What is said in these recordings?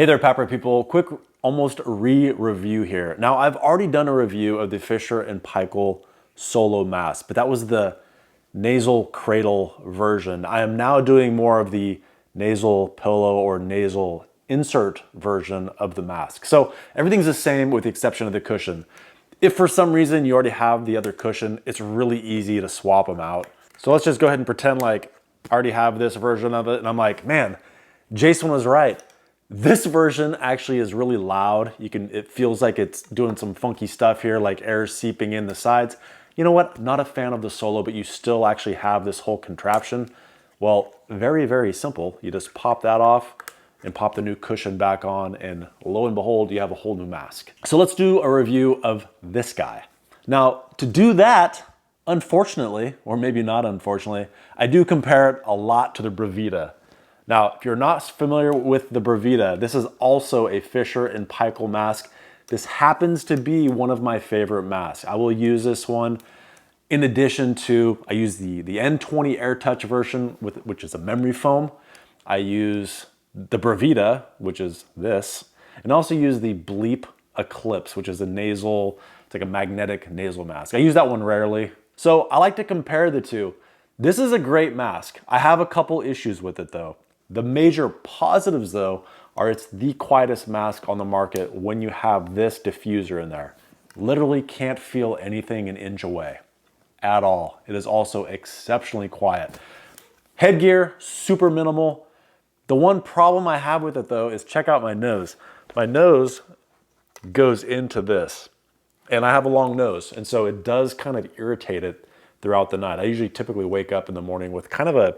Hey there, Papper people. Quick, almost re-review here. Now, I've already done a review of the Fisher & Paykel Solo mask, but that was the nasal cradle version. I am now doing more of the nasal pillow or nasal insert version of the mask. So everything's the same with the exception of the cushion. If for some reason you already have the other cushion, it's really easy to swap them out. So let's just go ahead and pretend like I already have this version of it, and I'm like, man, Jason was right. This version actually is really loud. It feels like it's doing some funky stuff here, like air seeping in the sides. You know what? Not a fan of the Solo, but you still actually have this whole contraption. Well, very, very simple. You just pop that off and pop the new cushion back on, and lo and behold, you have a whole new mask. So let's do a review of this guy. Now, to do that, unfortunately, or maybe not unfortunately, I do compare it a lot to the Bravita. Now, if you're not familiar with the Bravita, this is also a Fisher & Paykel mask. This happens to be one of my favorite masks. I will use this one in addition to, I use the N20 AirTouch version, which is a memory foam. I use the Bravita, which is this, and also use the Bleep Eclipse, which is a nasal, it's like a magnetic nasal mask. I use that one rarely. So I like to compare the two. This is a great mask. I have a couple issues with it though. The major positives though are it's the quietest mask on the market when you have this diffuser in there. Literally can't feel anything an inch away at all. It is also exceptionally quiet. Headgear, super minimal. The one problem I have with it though is check out my nose. My nose goes into this and I have a long nose, and so it does kind of irritate it throughout the night. I usually typically wake up in the morning with kind of a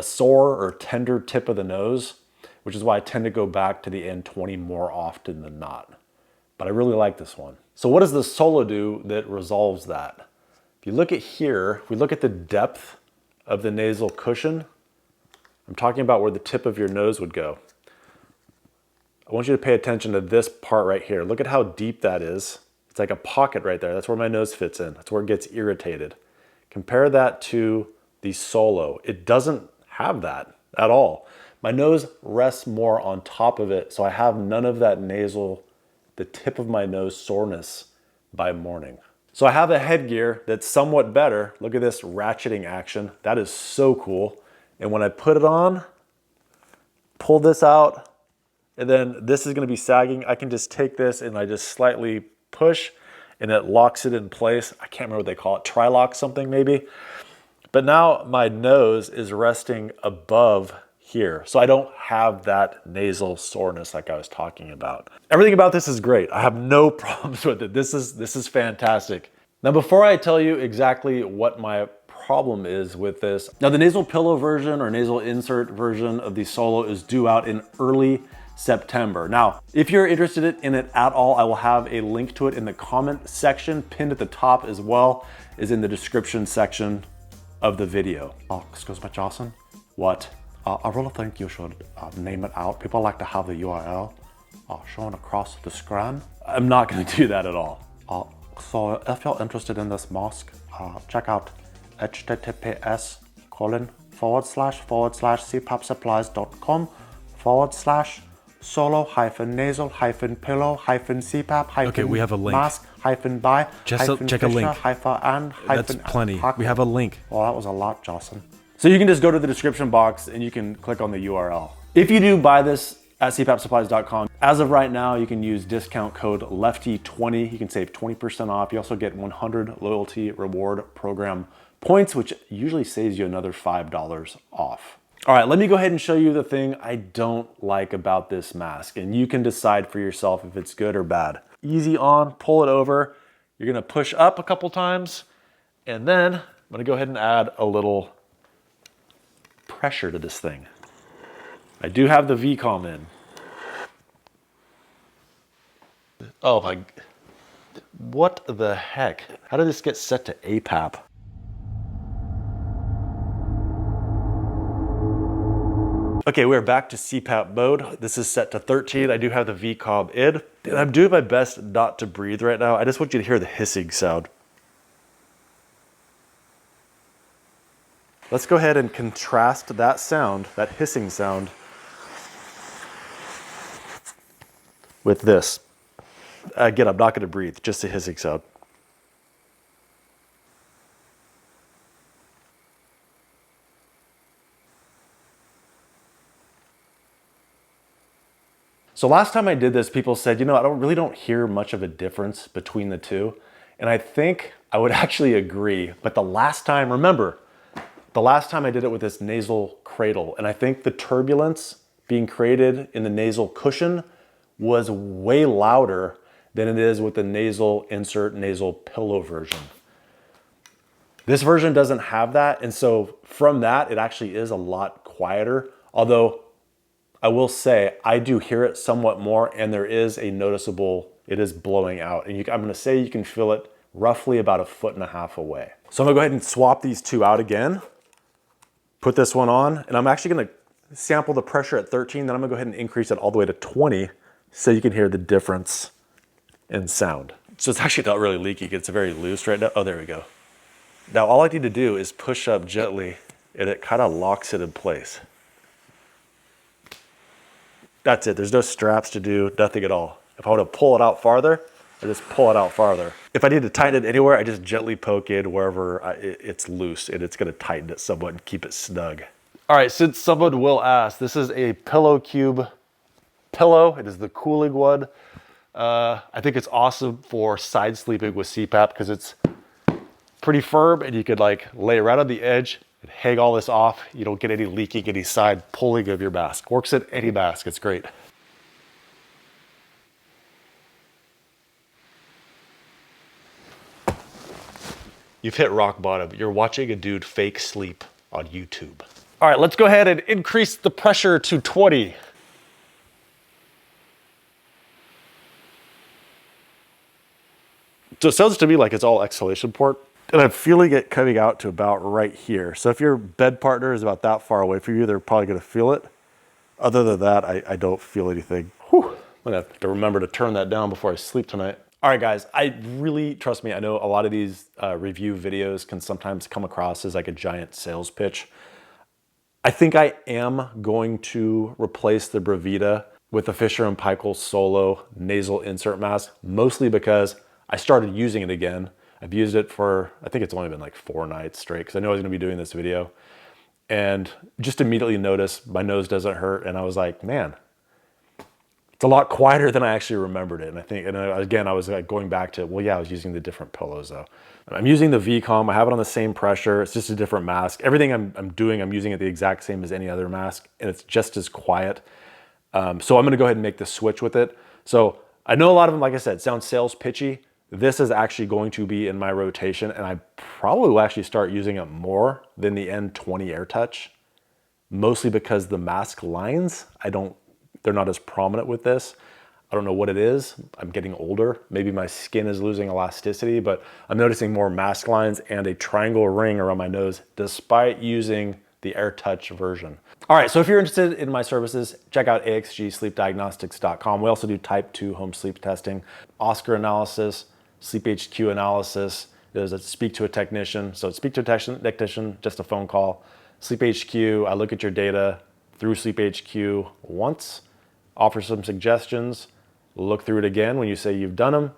sore or tender tip of the nose, which is why I tend to go back to the N20 more often than not. But I really like this one. So what does the Solo do that resolves that? If you look at here, if we look at the depth of the nasal cushion, I'm talking about where the tip of your nose would go. I want you to pay attention to this part right here. Look at how deep that is. It's like a pocket right there. That's where my nose fits in. That's where it gets irritated. Compare that to the Solo. It doesn't have that at all. My nose rests more on top of it, so I have none of that nasal, the tip of my nose soreness by morning. So I have a headgear that's somewhat better. Look at this ratcheting action. That is so cool. And when I put it on, pull this out, and then this is gonna be sagging. I can just take this and I just slightly push and it locks it in place. I can't remember what they call it, tri-lock something maybe. But now my nose is resting above here. So I don't have that nasal soreness like I was talking about. Everything about this is great. I have no problems with it. This is fantastic. Now, before I tell you exactly what my problem is with this, now the nasal pillow version or nasal insert version of the Solo is due out in early September. Now, if you're interested in it at all, I will have a link to it in the comment section, pinned at the top as well, is in the description section of the video. Oh, excuse me, Johnson. What? I really think you should name it out. People like to have the URL shown across the screen. I'm not gonna do that at all. So if you're interested in this mask, check out https://solo-nasal-pillow-cpap- Okay, we have a link. mask-buy Just check a link. That's plenty. We have a link. Well, that was a lot, Jocelyn. So you can just go to the description box and you can click on the URL. If you do buy this at cpapsupplies.com, as of right now, you can use discount code LEFTY20. You can save 20% off. You also get 100 loyalty reward program points, which usually saves you another $5 off. All right, let me go ahead and show you the thing I don't like about this mask, and you can decide for yourself if it's good or bad. Easy on, pull it over. You're gonna push up a couple times, and then I'm gonna go ahead and add a little pressure to this thing. I do have the VCOM in. Oh my, what the heck? How did this get set to APAP? Okay, we're back to CPAP mode. This is set to 13. I do have the VCOM in. And I'm doing my best not to breathe right now. I just want you to hear the hissing sound. Let's go ahead and contrast that sound, that hissing sound, with this. Again, I'm not going to breathe, just a hissing sound. So last time I did this, people said, you know, I really don't hear much of a difference between the two. And I think I would actually agree. But the last time, remember, the last time I did it with this nasal cradle, and I think the turbulence being created in the nasal cushion was way louder than it is with the nasal insert, nasal pillow version. This version doesn't have that. And so from that, it actually is a lot quieter. Although I will say I do hear it somewhat more, and there is a noticeable, it is blowing out. And I'm gonna say you can feel it roughly about 1.5 feet away. So I'm gonna go ahead and swap these two out again, put this one on, and I'm actually gonna sample the pressure at 13, then I'm gonna go ahead and increase it all the way to 20 so you can hear the difference in sound. So it's actually not really leaky, it's very loose right now. Oh, there we go. Now all I need to do is push up gently and it kind of locks it in place. That's it, there's no straps to do, nothing at all. If I want to pull it out farther, I just pull it out farther. If I need to tighten it anywhere, I just gently poke in wherever it's loose, and it's gonna tighten it somewhat and keep it snug. All right, since someone will ask, this is a Pillow Cube pillow. It is the cooling one. I think it's awesome for side sleeping with CPAP because it's pretty firm and you could like lay right on the edge and hang all this off. You don't get any leaking, any side pulling of your mask. Works at any mask, it's great. You've hit rock bottom. You're watching a dude fake sleep on YouTube. All right, let's go ahead and increase the pressure to 20. So it sounds to me like it's all exhalation port. And I'm feeling it coming out to about right here. So if your bed partner is about that far away from you, they're probably gonna feel it. Other than that, I don't feel anything. Whew. I'm gonna have to remember to turn that down before I sleep tonight. All right, guys, I really, trust me, I know a lot of these review videos can sometimes come across as like a giant sales pitch. I think I am going to replace the Bravita with the Fisher & Paykel Solo nasal insert mask, mostly because I started using it again. I've used it for, I think it's only been like 4 nights straight because I know I was gonna be doing this video. And just immediately noticed my nose doesn't hurt. And I was like, man, it's a lot quieter than I actually remembered it. And I think, and again, I was like going back to, well, yeah, I was using the different pillows though. I'm using the VCOM, I have it on the same pressure. It's just a different mask. Everything I'm doing, I'm using it the exact same as any other mask and it's just as quiet. So I'm gonna go ahead and make the switch with it. So I know a lot of them, like I said, sound sales pitchy. This is actually going to be in my rotation and I probably will actually start using it more than the N20 AirTouch, mostly because the mask lines, they're not as prominent with this. I don't know what it is. I'm getting older. Maybe my skin is losing elasticity, but I'm noticing more mask lines and a triangle ring around my nose despite using the AirTouch version. All right, so if you're interested in my services, check out axgsleepdiagnostics.com. We also do type 2 home sleep testing, Oscar analysis, Sleep HQ analysis. There's a speak to a technician. So speak to a technician, just a phone call. Sleep HQ, I look at your data through Sleep HQ once, offer some suggestions, look through it again when you say you've done them.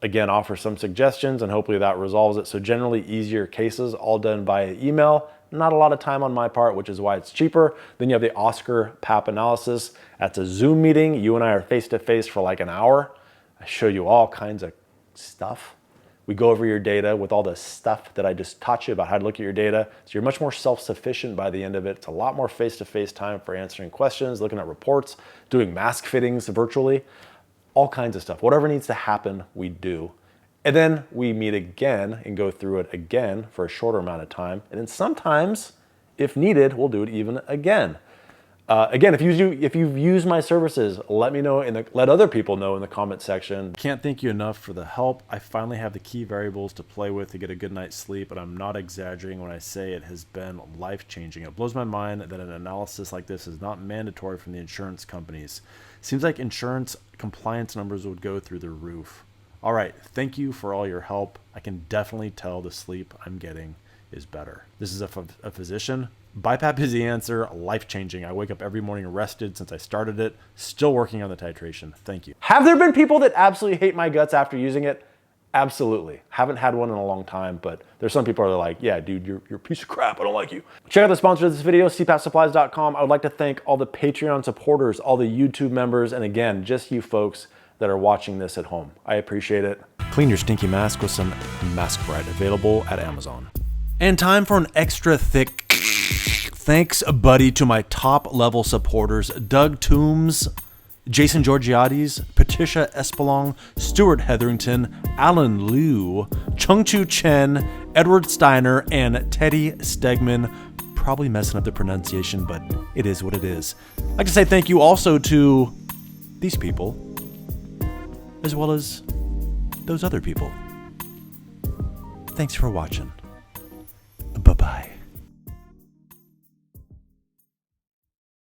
Again, offer some suggestions and hopefully that resolves it. So generally easier cases, all done via email. Not a lot of time on my part, which is why it's cheaper. Then you have the Oscar PAP analysis. That's a Zoom meeting. You and I are face to face for like an hour. I show you all kinds of stuff. We go over your data with all the stuff that I just taught you about how to look at your data. So you're much more self-sufficient by the end of it. It's a lot more face-to-face time for answering questions, looking at reports, doing mask fittings virtually, all kinds of stuff. Whatever needs to happen, we do. And then we meet again and go through it again for a shorter amount of time. And then sometimes, if needed, we'll do it even again. Again, if you've used my services, let me know let other people know in the comment section. Can't thank you enough for the help. I finally have the key variables to play with to get a good night's sleep, and I'm not exaggerating when I say it has been life-changing. It blows my mind that an analysis like this is not mandatory from the insurance companies. Seems like insurance compliance numbers would go through the roof. All right, thank you for all your help. I can definitely tell the sleep I'm getting is better. This is a physician. BiPAP is the answer. Life-changing. I wake up every morning rested since I started it. Still working on the titration. Thank you. Have there been people that absolutely hate my guts after using it? Absolutely. Haven't had one in a long time, but there's some people that are like, yeah, dude, you're a piece of crap. I don't like you. Check out the sponsor of this video, cpapsupplies.com. I would like to thank all the Patreon supporters, all the YouTube members, and again, just you folks that are watching this at home. I appreciate it. Clean your stinky mask with some Mask Bright, available at Amazon. And time for an extra thick thanks, buddy, to my top level supporters, Doug Toombs, Jason Georgiades, Patricia Espelong, Stuart Hetherington, Alan Liu, Chung Chu Chen, Edward Steiner, and Teddy Stegman. Probably messing up the pronunciation, but it is what it is. I'd like to say thank you also to these people, as well as those other people. Thanks for watching.